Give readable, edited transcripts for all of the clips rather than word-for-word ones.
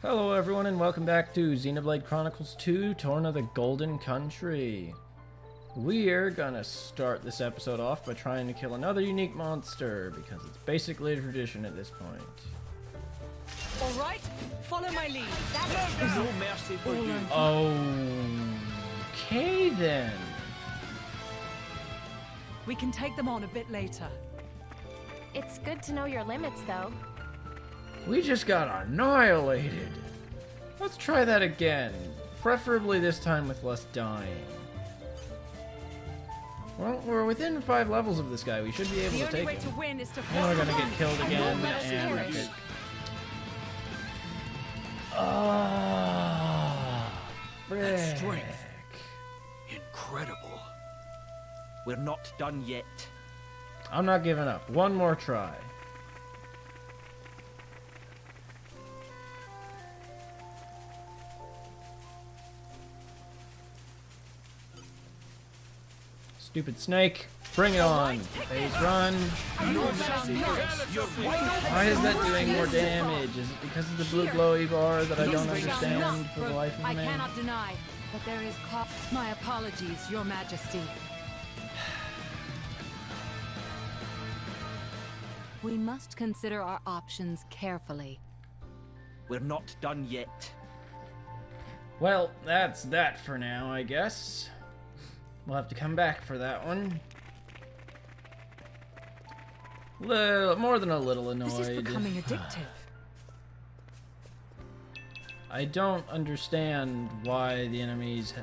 Hello everyone and welcome back to Xenoblade Chronicles 2, Torna the Golden Country. We're gonna start this episode off by trying to kill another unique monster, because it's basically a tradition at this point. Alright, follow my lead. No mercy for you. Okay then. We can take them on a bit later. It's good to know your limits, though. We just got annihilated. Let's try that again. Preferably this time with less dying. Well, we're within 5 levels of this guy. We should be able The to only take way him. to win is to And we're force gonna them get killed on. again, let us and perish. that's it. Ah, That strength. Incredible. We're not done yet. I'm not giving up. One more try. Stupid snake. Bring it on. Phase run. Why is that doing more damage? Is it because of the blue glowy bar that I don't understand for the life of I me? cannot deny, but there is my apologies, Your Majesty. We must consider our options carefully. We're not done yet. Well, that's that for now, I guess. We'll have to come back for that one. More than a little annoyed. This is becoming addictive. I don't understand why the enemy's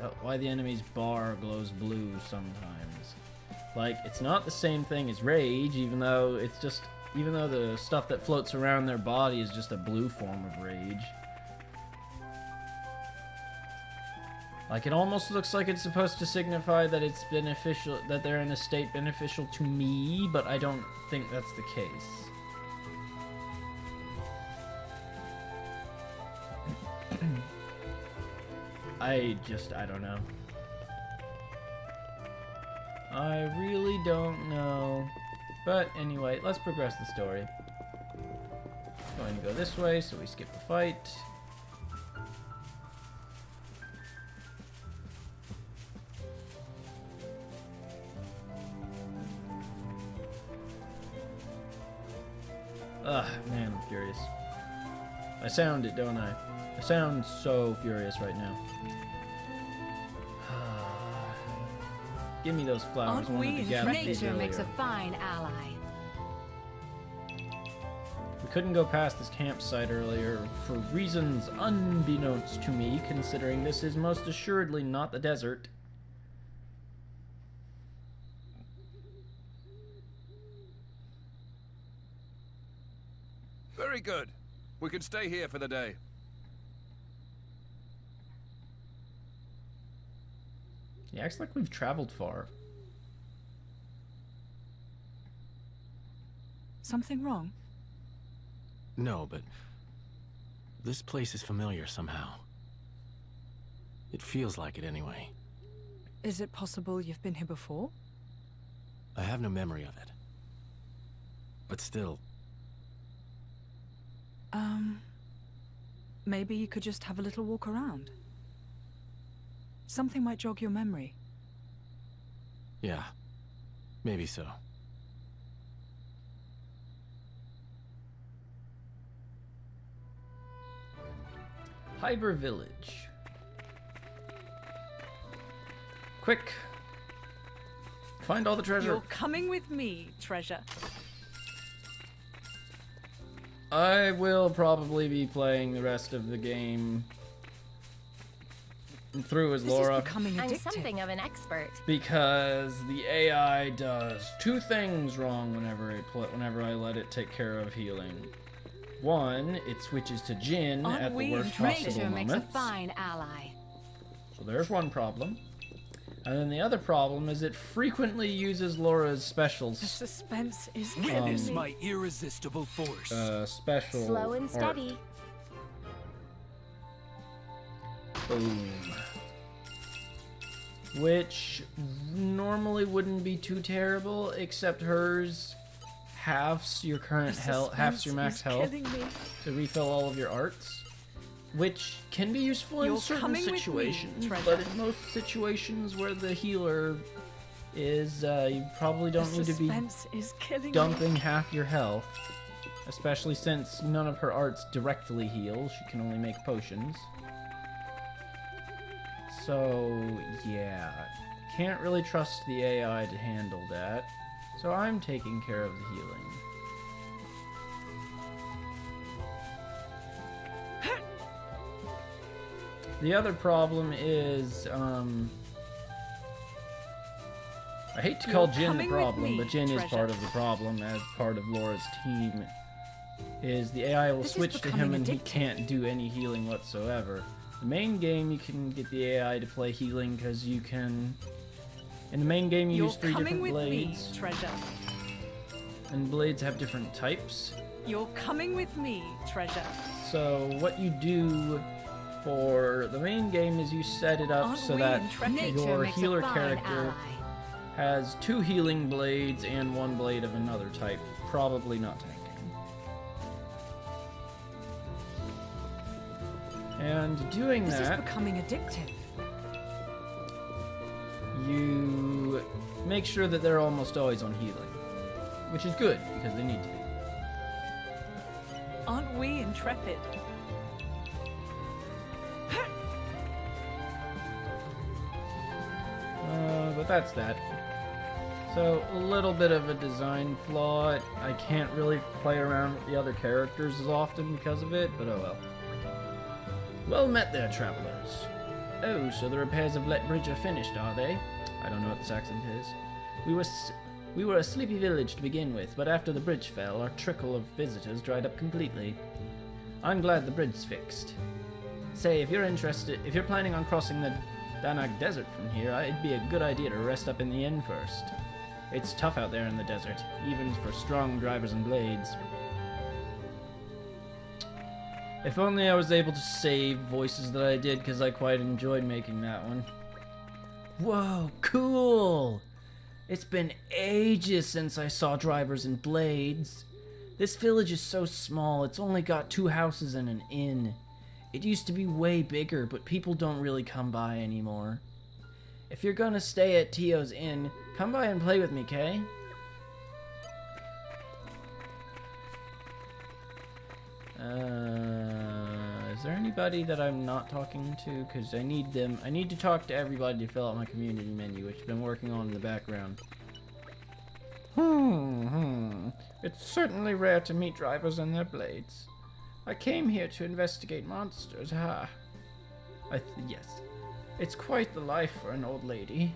bar glows blue sometimes. Like, it's not the same thing as rage, even though the stuff that floats around their body is just a blue form of rage. Like, it almost looks like it's supposed to signify that it's beneficial, that they're in a state beneficial to me, but I don't think that's the case. I don't know. I really don't know. But anyway, let's progress the story. Going to go this way, so we skip the fight. Ugh, man, I'm furious. I sound it, don't I? I sound so furious right now. Give me those flowers. Aren't One we of the in gathered these nature makes a earlier. fine ally. We couldn't go past this campsite earlier for reasons unbeknownst to me, considering this is most assuredly not the desert. Very good. We can stay here for the day. He acts like we've traveled far. Something wrong? No, but this place is familiar somehow. It feels like it anyway. Is it possible you've been here before? I have no memory of it. But still, Maybe you could just have a little walk around. Something might jog your memory. yeah, maybe so. Hyber Village. Quick! Find all the treasure. You're coming with me, treasure. I will probably be playing the rest of the game through as This Laura, is becoming I'm addictive. something of an expert. because the AI does 2 things wrong whenever I let it take care of healing. One, it switches to Jin Aren't at the we worst in possible nature makes a moments. fine ally. So there's one problem. And then the other problem is it frequently uses Laura's The specials. suspense is Witness killing me. my irresistible force. Special Slow and art. steady. Boom. Which normally wouldn't be too terrible, except hers halves your current health, halves your max health Killing me. to refill all of your arts. which can be useful in You're certain coming with me, situations, treasure. but in most situations where the healer is, you probably don't need to be Suspense is killing me. dumping half your health, especially since none of her arts directly heal. She can only make potions. So, yeah, can't really trust the AI to handle that, so I'm taking care of the healing. The other problem is, I hate to call You're Jin the coming with problem, me, but Jin is treasure. part of the problem as part of Laura's team. Is the AI will This is switch to him becoming and he addictive. can't do any healing whatsoever. The main game you can get the AI to play healing because you can. In the main game you You're use 3 coming different with blades, me, treasure. and blades have different types. You're coming with me, treasure. So what you do for the main game is you set it up Aren't so we that intrepid? Nature your makes healer a fine character ally. has 2 healing blades and 1 blade of another type, probably not tanking. And doing This is that, becoming addictive. you make sure that they're almost always on healing, which is good because they need to be. Aren't we intrepid? But that's that. So, a little bit of a design flaw. I can't really play around with the other characters as often because of it, but oh well. Well met there, travelers. Oh, so the repairs of Let Bridge are finished, are they? I don't know what this accent is. We were a sleepy village to begin with, but after the bridge fell, our trickle of visitors dried up completely. I'm glad the bridge's fixed. Say, if you're planning on crossing the Danag Desert from here, it'd be a good idea to rest up in the inn first. It's tough out there in the desert, even for strong drivers and blades. If only I was able to save voices that I did, because I quite enjoyed making that one. Whoa, cool! It's been ages since I saw drivers and blades. This village is so small, it's only got 2 houses and an inn. It used to be way bigger, but people don't really come by anymore. If you're gonna stay at Tio's Inn, come by and play with me, Kay? Is there anybody that I'm not talking to? Because I need to talk to everybody to fill out my community menu, which I've been working on in the background. It's certainly rare to meet drivers and their blades. I came here to investigate monsters, yes. It's quite the life for an old lady.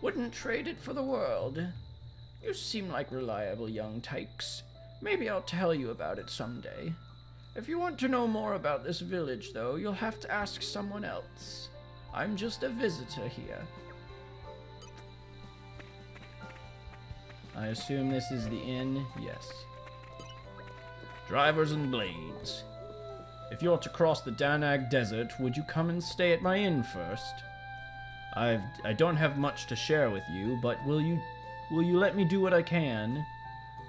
Wouldn't trade it for the world. You seem like reliable young tykes. Maybe I'll tell you about it someday. If you want to know more about this village, though, you'll have to ask someone else. I'm just a visitor here. I assume this is the inn? Yes. Drivers and blades. If you're to cross the Danag Desert, would you come and stay at my inn first? I don't have much to share with you, but will you let me do what I can?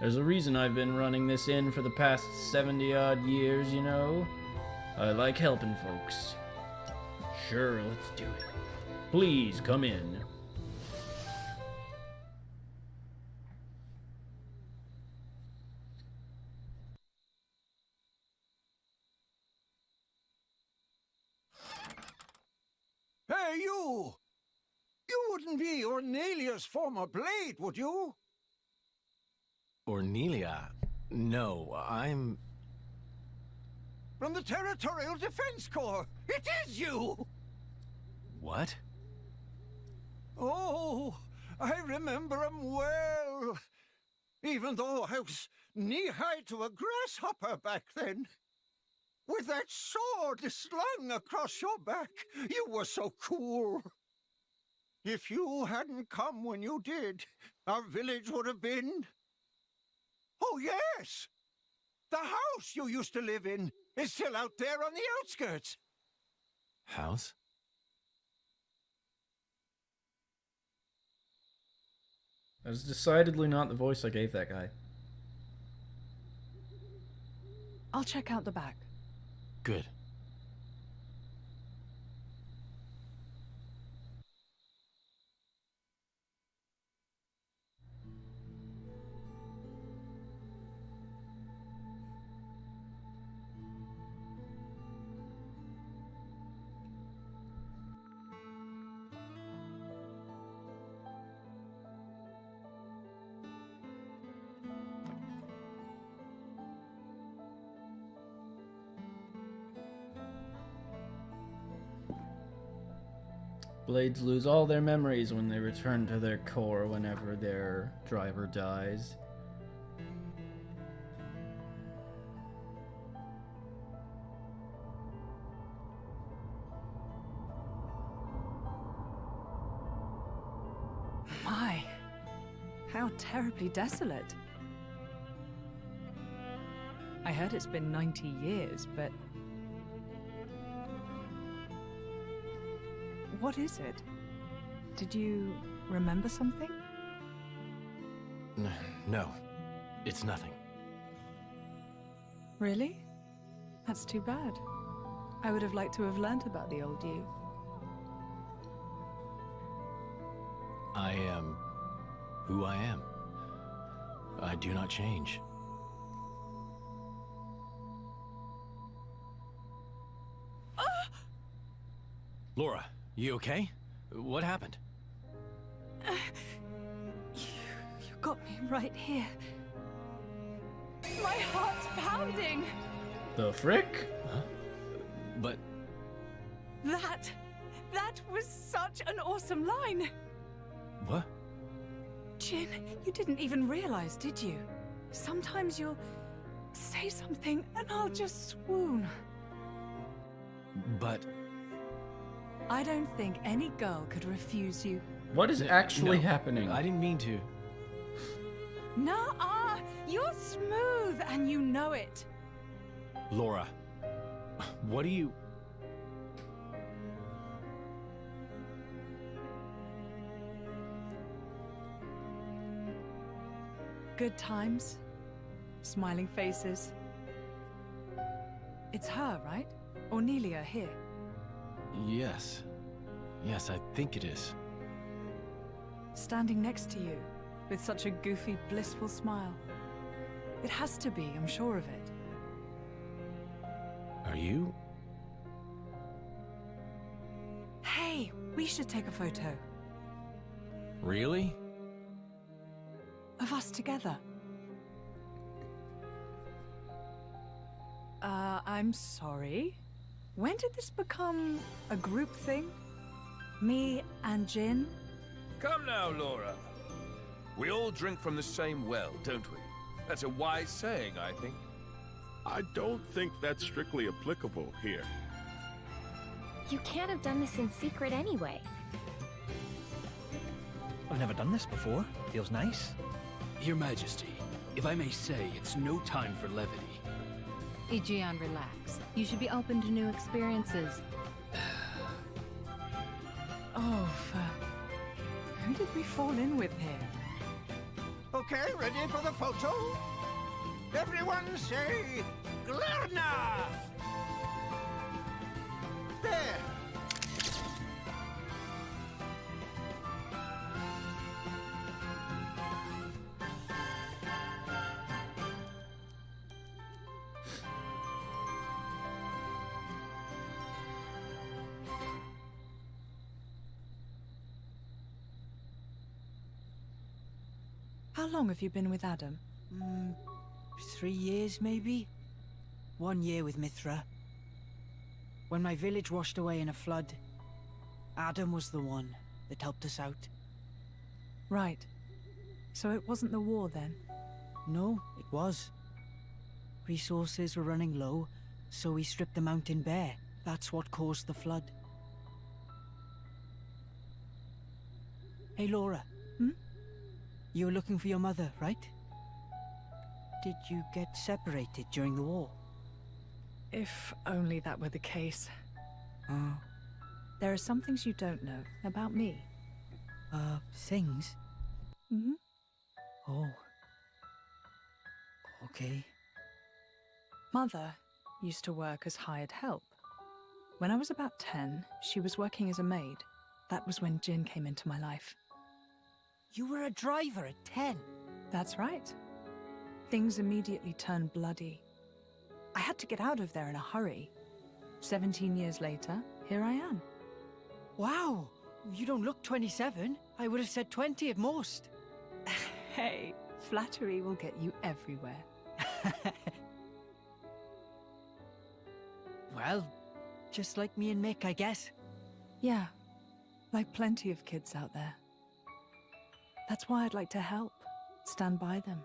There's a reason I've been running this inn for the past 70-odd years, you know? I like helping folks. Sure, let's do it. Please, come in. Hey, you! You wouldn't be Ornelia's former blade, would you? Ornelia? No, I'm... From the Territorial Defense Corps! It is you! What? Oh, I remember him well. Even though I was knee-high to a grasshopper back then. With that sword slung across your back, you were so cool. If you hadn't come when you did, our village would have been... Oh, yes! The house you used to live in is still out there on the outskirts. House? That was decidedly not the voice I gave that guy. I'll check out the back. Good. Blades lose all their memories when they return to their core whenever their driver dies. My, how terribly desolate. I heard it's been 90 years, but... What is it? Did you remember something? No, it's nothing. Really? That's too bad. I would have liked to have learnt about the old you. I am who I am. I do not change. Laura, you okay? What happened? You got me right here. My heart's pounding! The frick? Huh? But That was such an awesome line! what? Jin, you didn't even realize, did you? Sometimes you'll say something and I'll just swoon. But I don't think any girl could refuse you. What is actually no, happening? I didn't mean to. Nuh-uh! You're smooth and you know it. Laura, what do you... Good times. Smiling faces. It's her, right? Or Nelia here? Yes. Yes, I think it is. Standing next to you, with such a goofy, blissful smile. It has to be, I'm sure of it. Are you? Hey, we should take a photo. Really? Of us together. I'm sorry. When did this become a group thing? Me and Jin? Come now, Laura. We all drink from the same well, don't we? That's a wise saying, I think. I don't think that's strictly applicable here. You can't have done this in secret anyway. I've never done this before. Feels nice. Your Majesty, if I may say, it's no time for levity. Aegeon, relax. You should be open to new experiences. Oh, who did we fall in with here? Okay, ready for the photo? Everyone say, Glarna! There! How long have you been with Adam? 3 years, maybe? 1 year with Mithra. When my village washed away in a flood, Adam was the one that helped us out. Right. So it wasn't the war then? No, it was. Resources were running low, so we stripped the mountain bare. That's what caused the flood. Hey, Laura. You were looking for your mother, right? Did you get separated during the war? If only that were the case. Oh. There are some things you don't know about me. Things? Mm-hmm. Oh. Okay. Mother used to work as hired help. When I was about 10, she was working as a maid. That was when Jin came into my life. You were a driver at 10? That's right. Things immediately turned bloody. I had to get out of there in a hurry. 17 years later, here I am. Wow! You don't look 27. I would have said 20 at most. Hey, flattery will get you everywhere. Well, just like me and Mick, I guess. Yeah. Like plenty of kids out there. That's why I'd like to help, stand by them,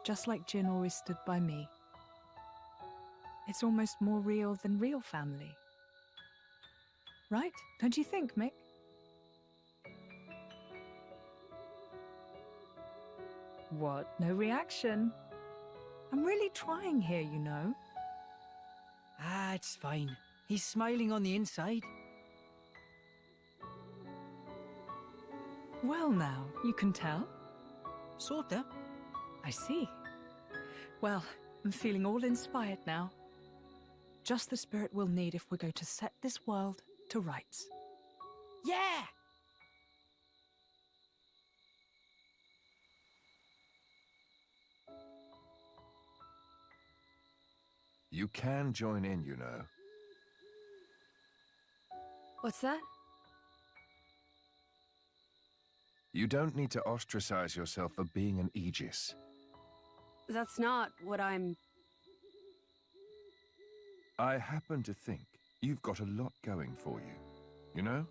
just like Jin always stood by me. It's almost more real than real family. Right? Don't you think, Mick? What? No reaction? I'm really trying here, you know. Ah, it's fine. He's smiling on the inside. Well now, you can tell. Sorta. I see. Well, I'm feeling all inspired now. Just the spirit we'll need if we're going to set this world to rights. Yeah! You can join in, you know. What's that? You don't need to ostracize yourself for being an Aegis. That's not what I'm... I happen to think you've got a lot going for you, you know?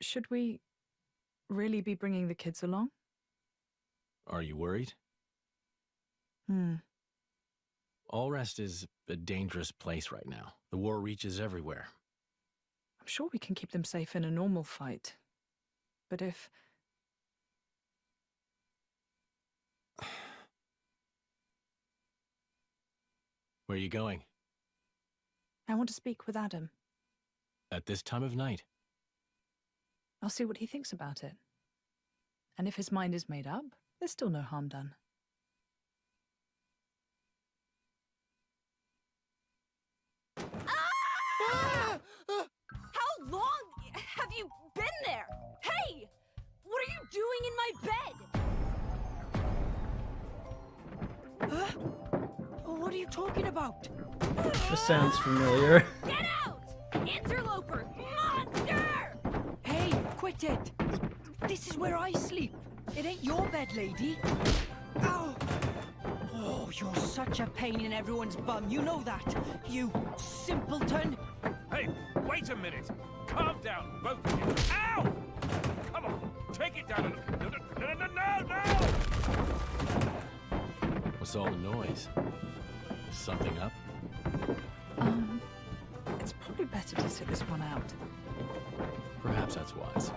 Should we really be bringing the kids along? Are you worried? Allrest is a dangerous place right now. The war reaches everywhere. I'm sure we can keep them safe in a normal fight. But if... Where are you going? I want to speak with Adam. At this time of night? I'll see what he thinks about it. And if his mind is made up, there's still no harm done. How long have you been there? Hey! What are you doing in my bed? What are you talking about? This sounds familiar. Get out! Interloper! Monster! Hey, quit it! This is where I sleep. It ain't your bed, lady. Ow! Oh, you're such a pain in everyone's bum. You know that, you simpleton. Hey, wait a minute! Calm down, both of you! Ow! Come on, take it down a little. No! What's all the noise? Is something up? It's probably better to sit this one out. Perhaps that's wise.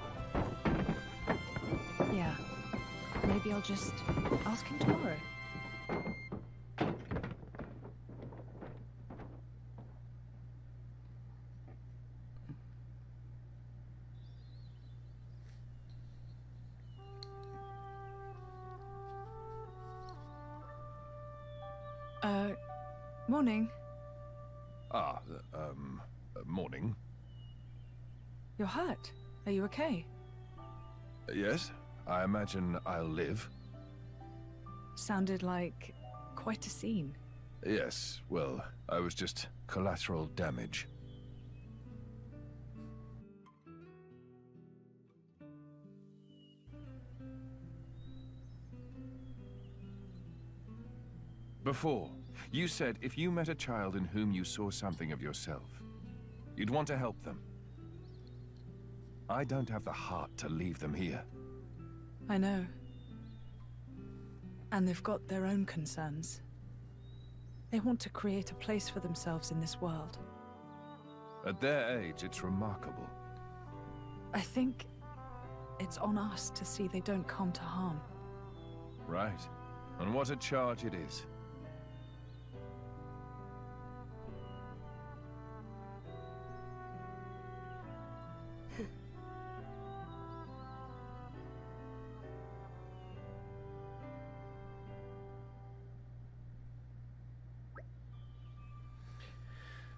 Yeah. Maybe I'll just ask him tomorrow. Morning. Morning. You're hurt. Are you okay? Yes, I imagine I'll live. Sounded like quite a scene. Yes, well, I was just collateral damage. Before, you said if you met a child in whom you saw something of yourself, you'd want to help them. I don't have the heart to leave them here. I know. And they've got their own concerns. They want to create a place for themselves in this world. At their age, it's remarkable. I think it's on us to see they don't come to harm. Right. And what a charge it is.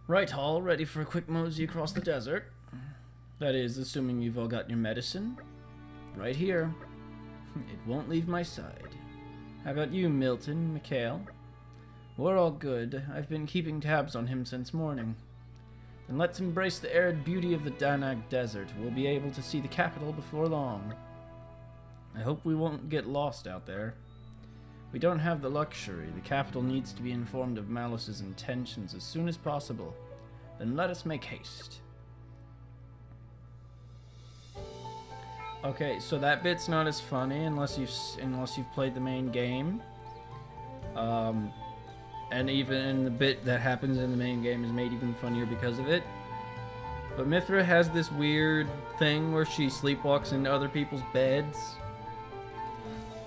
Right, all ready for a quick mosey across the desert. That is, assuming you've all got your medicine. Right here. It won't leave my side. How about you, Milton, Mikhail? We're all good. I've been keeping tabs on him since morning. Then let's embrace the arid beauty of the Danag Desert. We'll be able to see the capital before long. I hope we won't get lost out there. We don't have the luxury. The capital needs to be informed of Malice's intentions as soon as possible. Then let us make haste. Okay, so that bit's not as funny unless you've played the main game. And even the bit that happens in the main game is made even funnier because of it. But Mithra has this weird thing where she sleepwalks into other people's beds.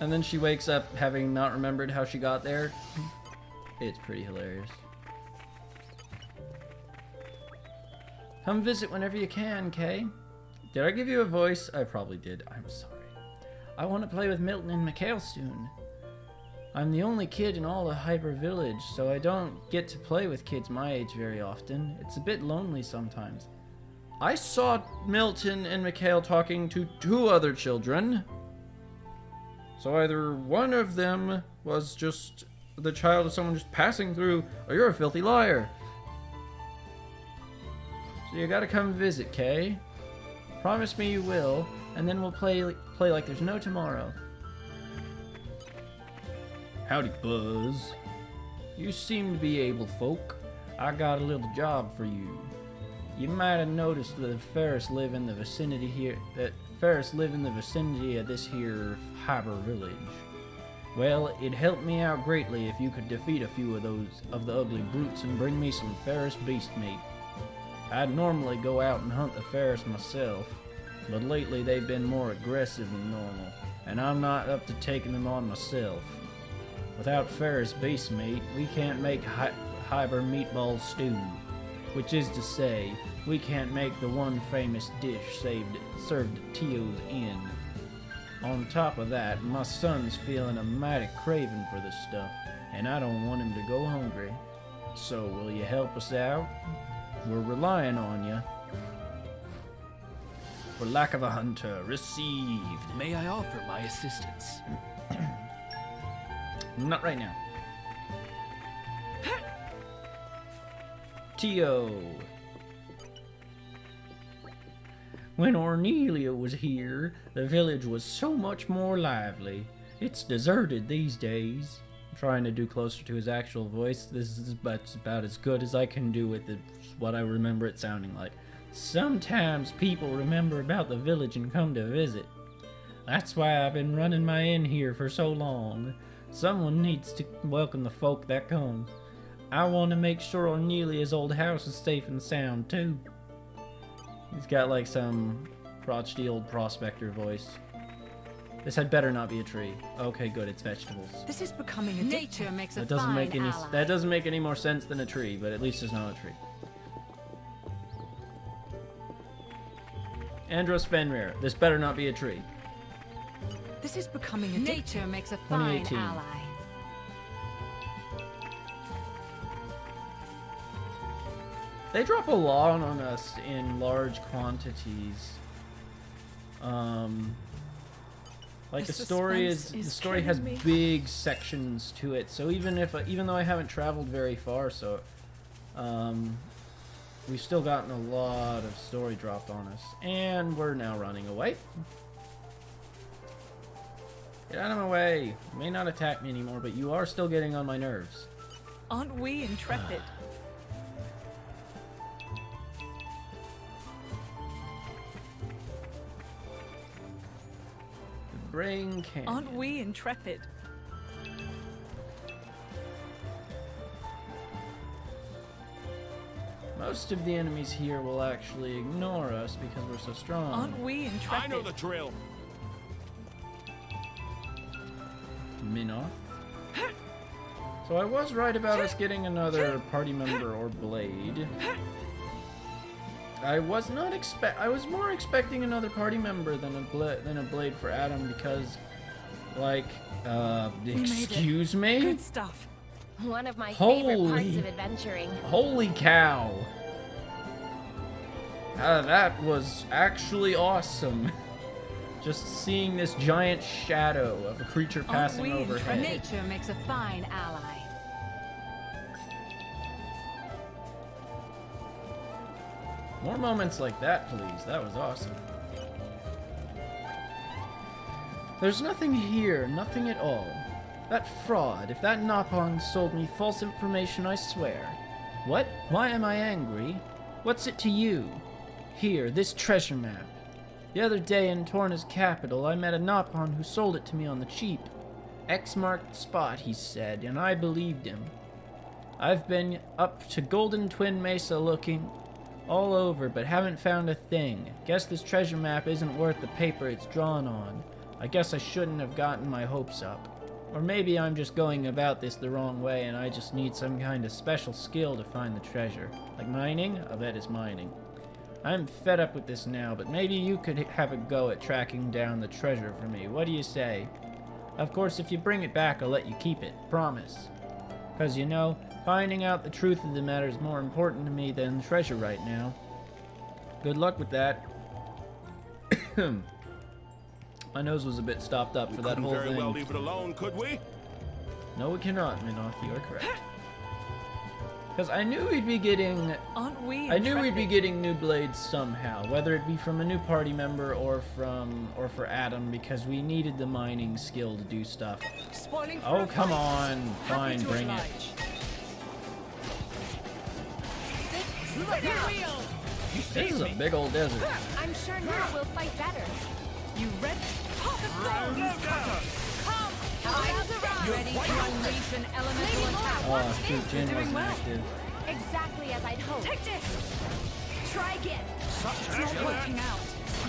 And then she wakes up having not remembered how she got there. It's pretty hilarious. Come visit whenever you can, Kay. Did I give you a voice? I probably did. I'm sorry. I want to play with Milton and Mikhail soon. I'm the only kid in all the Hyper Village, so I don't get to play with kids my age very often. It's a bit lonely sometimes. I saw Milton and Mikhail talking to 2 other children. So either one of them was just the child of someone just passing through, or you're a filthy liar. So you gotta come visit, Kay. Promise me you will, and then we'll play like there's no tomorrow. Howdy, Buzz. You seem to be able folk. I got a little job for you. You might have noticed that Ferris live in the vicinity here. Of this here Hyper Village. Well, it'd help me out greatly if you could defeat a few of the ugly brutes and bring me some Ferris beast meat. I'd normally go out and hunt the Ferris myself, but lately they've been more aggressive than normal, and I'm not up to taking them on myself. Without Ferris beast meat, we can't make Hyper meatball stew, which is to say, we can't make the one famous dish served at Tio's Inn. On top of that, my son's feeling a mighty craving for this stuff, and I don't want him to go hungry. So will you help us out? We're relying on you. For lack of a hunter, received. May I offer my assistance? Not right now. Tio. When Ornelia was here, the village was so much more lively. It's deserted these days. I'm trying to do closer to his actual voice. This is about as good as I can do with it, what I remember it sounding like. Sometimes people remember about the village and come to visit. That's why I've been running my inn here for so long. Someone needs to welcome the folk that come. I want to make sure Ornelia's old house is safe and sound, too. He's got like some crotchety old prospector voice. This had better not be a tree. Okay, good, it's vegetables. This is becoming addictive. Nature makes a That doesn't fine make any ally. that doesn't make any more sense than a tree, but at least it's not a tree. Andros Fenrir. This better not be a tree. This is becoming addictive. Nature makes a fine 2018. ally. They drop a lot on us in large quantities. Like The the story suspense is story has killing me. big sections to it. So even though I haven't traveled very far, we've still gotten a lot of story dropped on us, and we're now running away. Get out of my way. You may not attack me anymore, but you are still getting on my nerves. Aren't we intrepid? Brain Canyon. Aren't we intrepid? Most of the enemies here will actually ignore us because we're so strong. Aren't we intrepid? I know the drill. Minoth. So I was right about us getting another party member or blade. I was more expecting another party member than a blade for Adam because, like, excuse me? Good stuff. One of my favorite parts Holy- of adventuring. Holy cow! That was actually awesome. Just seeing this giant shadow of a creature passing we overhead. Nature makes a fine ally. More moments like that, please. That was awesome. There's nothing here, nothing at all. That fraud, if that Napon sold me false information, I swear. What? Why am I angry? What's it to you? Here, this treasure map. The other day in Torna's capital, I met a Napon who sold it to me on the cheap. X marked spot, he said, and I believed him. I've been up to Golden Twin Mesa looking all over, but haven't found a thing. Guess this treasure map isn't worth the paper it's drawn on. I guess I shouldn't have gotten my hopes up. Or maybe I'm just going about this the wrong way and I just need some kind of special skill to find the treasure. Like mining? I bet it's mining. I'm fed up with this now, but maybe you could have a go at tracking down the treasure for me. What do you say? Of course, if you bring it back, I'll let you keep it. Promise. Because, you know, finding out the truth of the matter is more important to me than the treasure right now. Good luck with that. My nose was a bit stopped up for that whole very thing. well leave it alone, could we? No, we cannot, Minoth. You are correct. Because I knew we'd be getting... Aren't we? I knew we'd be getting new blades somehow, whether it be from a new party member or for Adam, because we needed the mining skill to do stuff. Spoiling for Oh, a come fight. on. Happy Fine, to bring it. oblige. This is a big old desert. I'm sure now we'll fight better. You ready? Come! Ready to unleash an elemental attack. Oh, shoot, Jin wasn't active. Exactly as I'd hoped. Take this! Try again. It's not working out.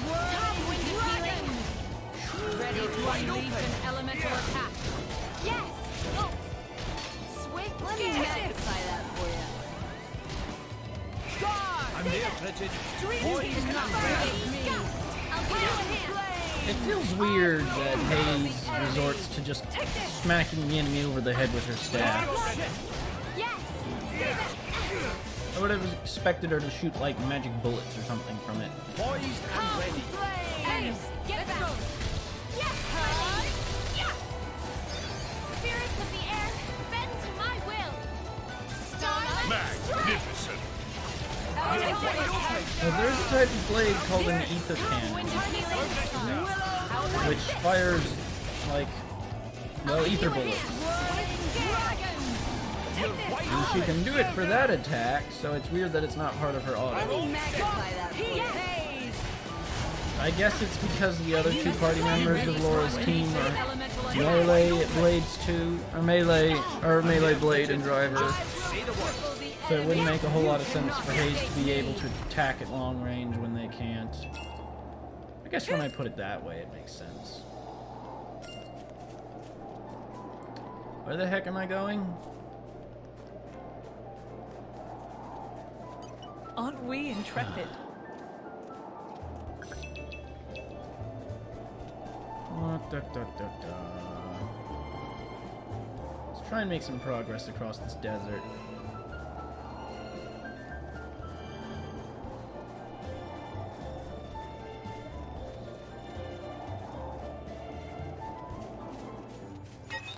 Come, Winged Healing. Ready to unleash an elemental attack. Yes. Oh. Swift. Let me magnify that for you. I'm here, Bridget. Poison not me. I'll give you a hand. It feels weird that Hayes resorts to just smacking the enemy over the head with her staff. Yes. I would have expected her to shoot like magic bullets or something from it. Poised and ready. Hey, get back. Yes. Yeah. Spirits of the air, bend to my will. Starlight. Magnificent. There's a type of blade called an ether cannon, which fires like, well, ether bullets. And she can do it for that attack, so it's weird that it's not part of her auto. I guess it's because the other two party members of Laura's team are melee blades too, or melee blade and driver. So it wouldn't make a whole lot of sense for Hayes to be able to attack at long range when they can't. I guess when I put it that way, it makes sense. Where the heck am I going? Aren't we intrepid? Let's try and make some progress across this desert.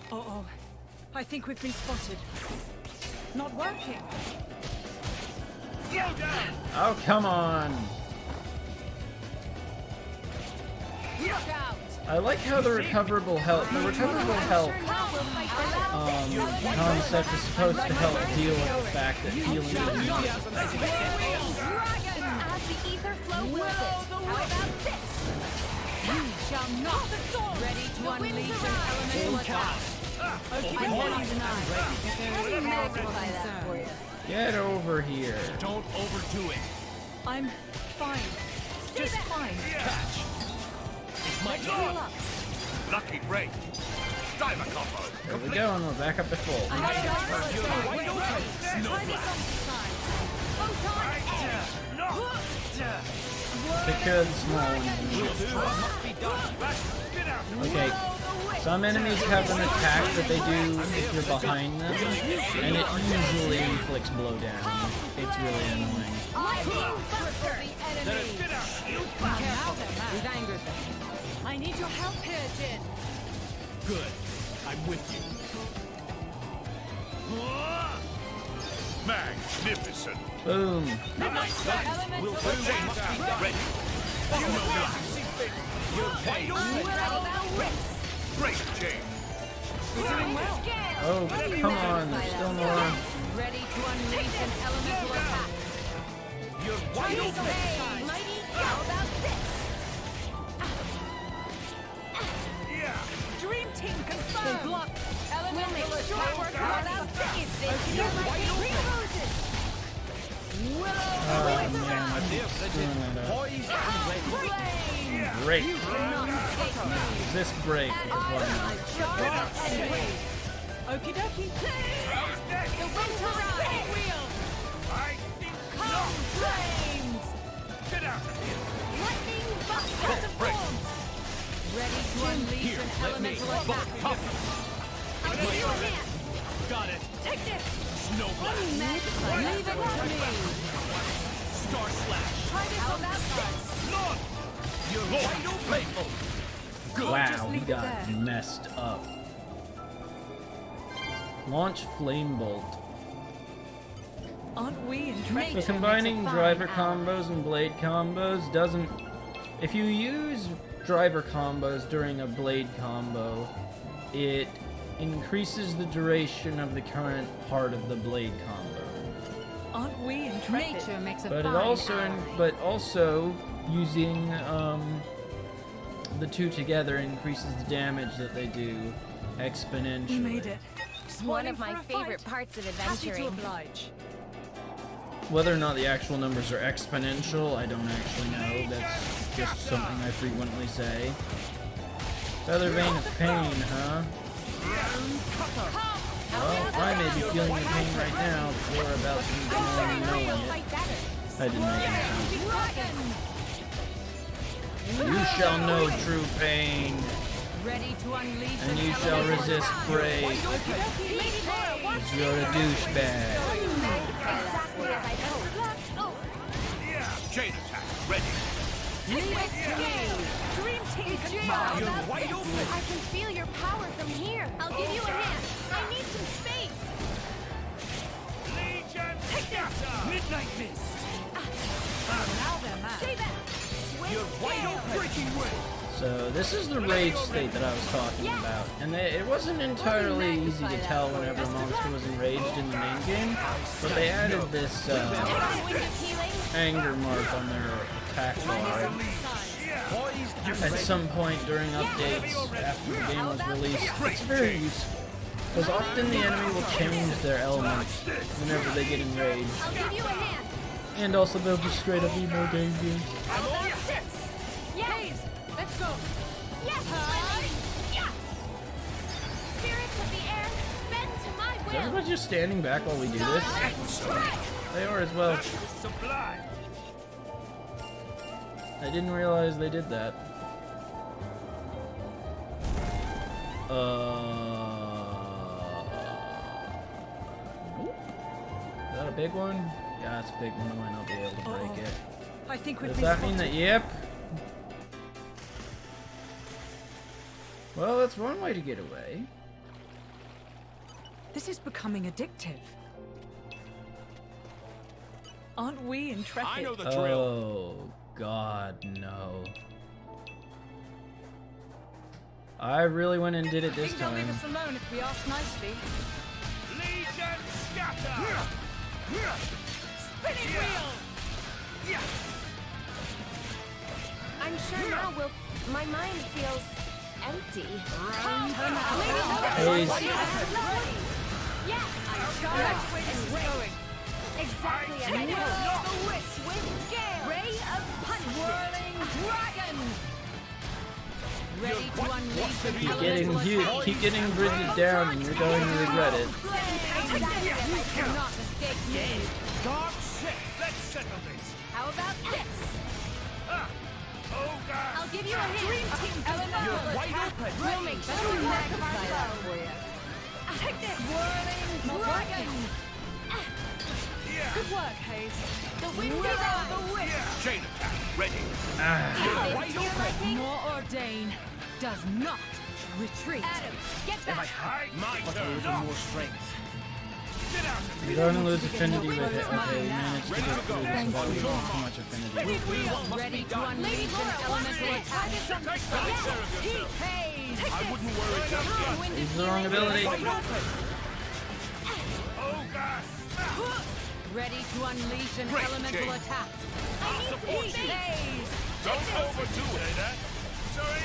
Uh-oh. I think we've been spotted. Not working. Oh, come on! I like how the recoverable health concept is supposed to help deal with the fact that healing is As the ether flow wills it. How about this? You shall not. Ready to unleash an elemental attack. Let me magnify that for you. Get over here. Don't overdo it. I'm fine. Just fine. Catch. It's my turn. Lucky break. Diver combo. There we go, and we're back up to full. Take care of the small ones. Okay, some enemies have an attack that they do if you're behind them, and it usually inflicts blowdown. It's really annoying. We've angered them. I need your help here, Jin. Good. I'm with you. Magnificent. Boom. Midnight Suns will chain must be done. Ready. You're wide open. Great chain. Oh, come on. There's still more. Ready to unleash an elemental attack. You're wide open. Mighty, how about this? Dream team confirmed. Block. We'll make short work of that. Is this your green roses? Oh, man. I'm screwing that up. Poised and ready. Break. You cannot escape me. This break is what I'm Okie dokie. The winter ride. Come flames. Lightning buster. Ready to unleash an elemental attack. I'll give you a hand. Got it. Take this. Snow blast. Leave it to me. Star slash. Try this. How about this? None. You're wide open. Wow, we got messed up. Launch Flame Bolt. Aren't we So intrepid? combining driver combos and blade combos doesn't... If you use driver combos during a blade combo, it increases the duration of the current part of the blade combo. Aren't we intrepid? Nature makes a But fine it also, ally. but also using the two together increases the damage that they do exponentially. We made it. One of my favorite parts of Happy to adventuring. oblige. Whether or not the actual numbers are exponential, I don't actually know. That's just something I frequently say. Feather Vein of Pain, huh? Well, I may be feeling the pain right now for about to knowing it. That didn't make any sense. You shall know true pain, Ready to unleash and an you shall elemental resist attack. break, Lady Laura, watch because you're a douchebag. exactly as I hoped. Oh, Chain attack. Ready. take this. Dream team How confirmed. You're about wide this? open. I can feel your power from here. I'll give you a hand. I need some space. Take this. Midnight Mist. Now they're mad. Stay back. You're wide open. Breaking way. So this is the rage state that I was talking about, and it wasn't entirely easy to tell whenever a monster was enraged in the main game, but they added this Wind of healing. anger mark on their attack bar at some point during updates after the game was released. It's very useful, because often the enemy will change their elements whenever they get enraged, I'll give you a hand. and also they'll just straight up be more dangerous. How about this? Yes. Let's go. Yes. Yeah. Spirits of the air, bend to my Is will. everybody just standing back while we do this? Strike. They are as well. Sublime. I didn't realize they did that. Is that a big one? Yeah, it's a big one. I might not be able to break it. I think we've Does been that mean that? spotted. Yep. Well, that's one way to get away. This is becoming addictive. Aren't we intrepid? I know the drill. Oh, God, no. I really went and did it this They'll leave time. us alone if we ask nicely. Legion scatter. Spinning wheel! I'm sure now my mind feels empty. Hey, Yes. Going. Exactly as I hoped. The wish with gale. Ray of punishment. Whirling dragon. Ready to unleash an keep getting elemental attack. keep getting Bridget down, and you're going to regret it. You cannot escape me. Dark shit. Let's settle this. How about this? Oh God. I'll give you a hand. You're wide open. We'll make short work of our foe. for you. Take this. Whirling dragon. Good work, Hayes. The wind of the wind. Chain attack. Ready. Wide open. More ordain does not retreat. Adam, get back. My turn. For more strength. We're going to lose affinity with it. Okay, we managed to get through this without losing too much affinity. Ready to unleash an elemental attack. I wouldn't worry just yet. Use the wrong ability. Oh, God. Ready to unleash an Great, elemental Jane. attack. Support you. Don't overdo it. Sorry.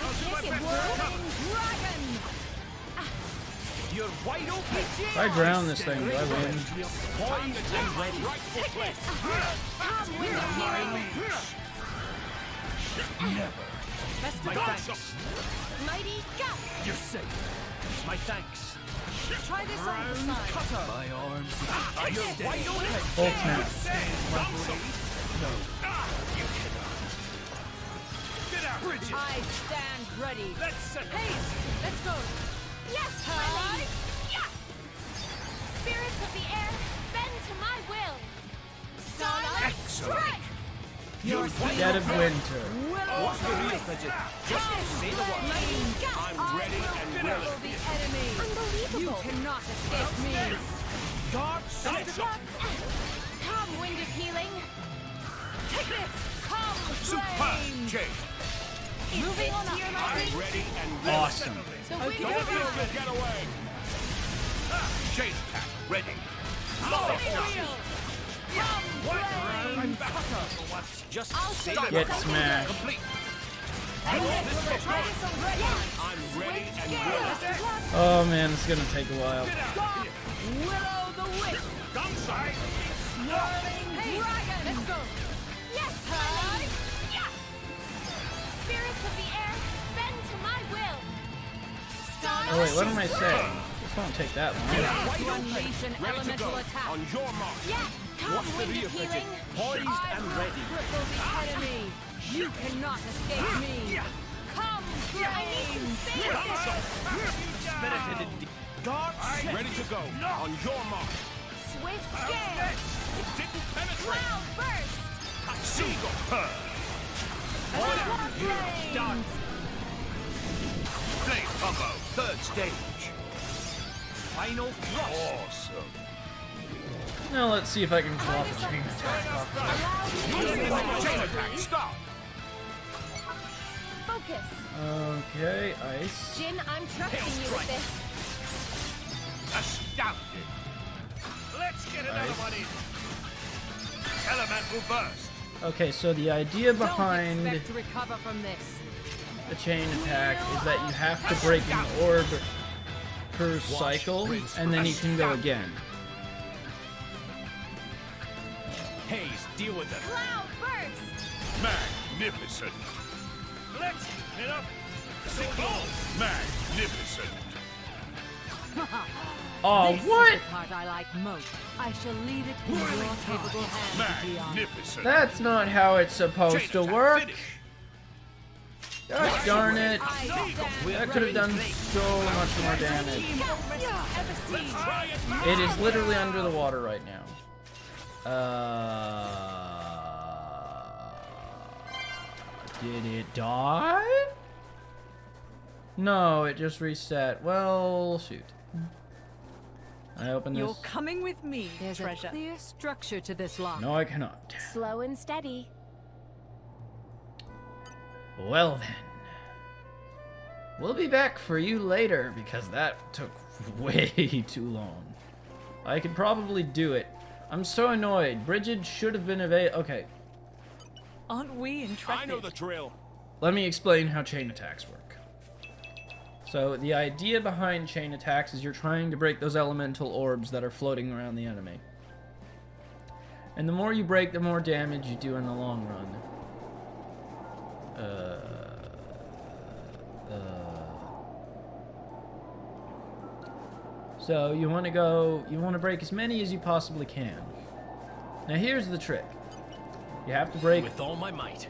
I'll do my best. Dragon. You're wide open. If I drown this thing, do I win? Poised and ready. Rightful place. Come with the healing. Never. My thanks. Mighty gut. You're safe. My thanks. Try this on the side. Cutter. My arms. You're wide open. Full snap. No. You cannot. Get out, Bridget. I stand ready. Let's settle Hey, let's go. Yes, my lady. Yeah. Spirits of the air, bend to my will. Starlight strike. Dead of Winter. What's the real budget? Just say the word. I'm ready and willing. The enemy. You Unbelievable. cannot escape me. God, set it up. Come, wind of healing. Take this. Come, Superb, flame. Jane. Moving on up. I'm ready and willing. Awesome. The wind Don't of let me get away. Jane attack. Ready. I'm back. Just say the Get word. smashed. Complete. I'm ready and willing. Oh man, it's gonna take a while. Willow the Wisp. Gun side. Whirling dragon. Let's go. Yes, my lady. Yeah. Spirits of the air, bend to my will. Oh wait, what am I saying? This won't take that long. To unleash an Ready to go. elemental attack. On your mark. Yeah. Come, What's the wind real of budget? healing. Poised and ready. Cripple the enemy. You cannot escape me. Come, flame. Spirited indeed. God, ready to go. On your mark. Swift gale. Didn't penetrate. Cloud burst. Seagull. Her. Done. Flame combo. Third stage. Final thrust. Awesome. Now let's see if I can pull off a chain attack. Chain attack. Stop. Focus. Okay, ice. Jin, I'm trusting you with this. Astounding. Let's get another one in. Elemental burst. Okay, so the idea Don't behind expect to recover from this. the chain attack is that you have to break an orb per cycle, and then you can go again. Haze, deal with them. Cloud burst. Magnificent. Let's hit up. Signal. Magnificent. Oh, This what? is the part I like most. I shall leave it in your capable hands, Dion. Magnificent. That's not how it's supposed Chain to attack work. finish. Gosh darn it. I stand That could have done so much more damage. It is literally under the water right now. Did it die? No, it just reset. Well, shoot. I open You're this. coming with me, There's treasure. a clear structure to this lock. No, I cannot. Slow and steady. Well then. We'll be back for you later because that took way too long. I could probably do it. I'm so annoyed. Bridget should have been okay. Aren't we intrepid? I know the drill. Let me explain how chain attacks work. So the idea behind chain attacks is you're trying to break those elemental orbs that are floating around the enemy. And the more you break, the more damage you do in the long run. So you want to break as many as you possibly can. Now here's the trick. You have to break With all my might.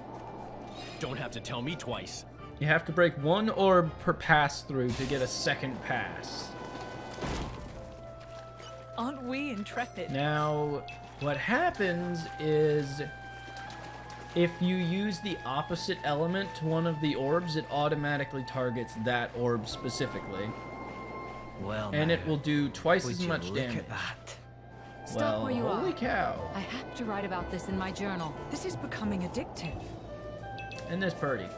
Don't have to tell me twice. You have to break one orb per pass through to get a second pass. Aren't we intrepid? Now, what happens is if you use the opposite element to one of the orbs, it automatically targets that orb specifically. Well, and it will do twice would as you much look damage. at that? Stop Well, where you are. holy cow. I have to write about this in my journal. This is becoming addictive. And this birdie.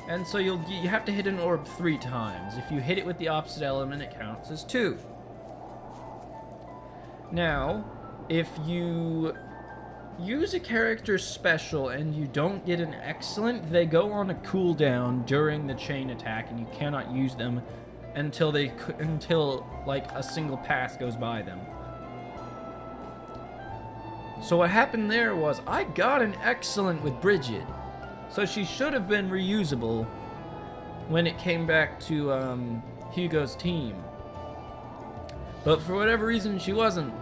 And so you have to hit an orb 3 times. If you hit it with the opposite element, it counts as 2. Now, if you use a character's special and you don't get an excellent, they go on a cooldown during the chain attack, and you cannot use them until like a single pass goes by them. So what happened there was I got an excellent with Bridget, so she should have been reusable when it came back to Hugo's team, but for whatever reason she wasn't.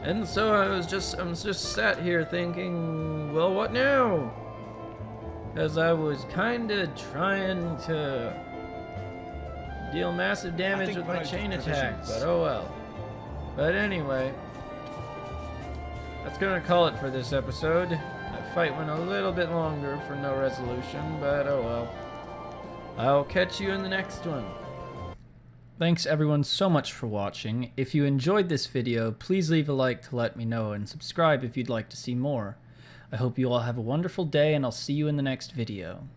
And so I was just sat here thinking, well, what now? Because I was kind of trying to deal massive damage with my chain attack, but oh well. But anyway, that's gonna call it for this episode. That fight went a little bit longer for no resolution, but oh well. I'll catch you in the next one. Thanks everyone so much for watching. If you enjoyed this video, please leave a like to let me know, and subscribe if you'd like to see more. I hope you all have a wonderful day, and I'll see you in the next video.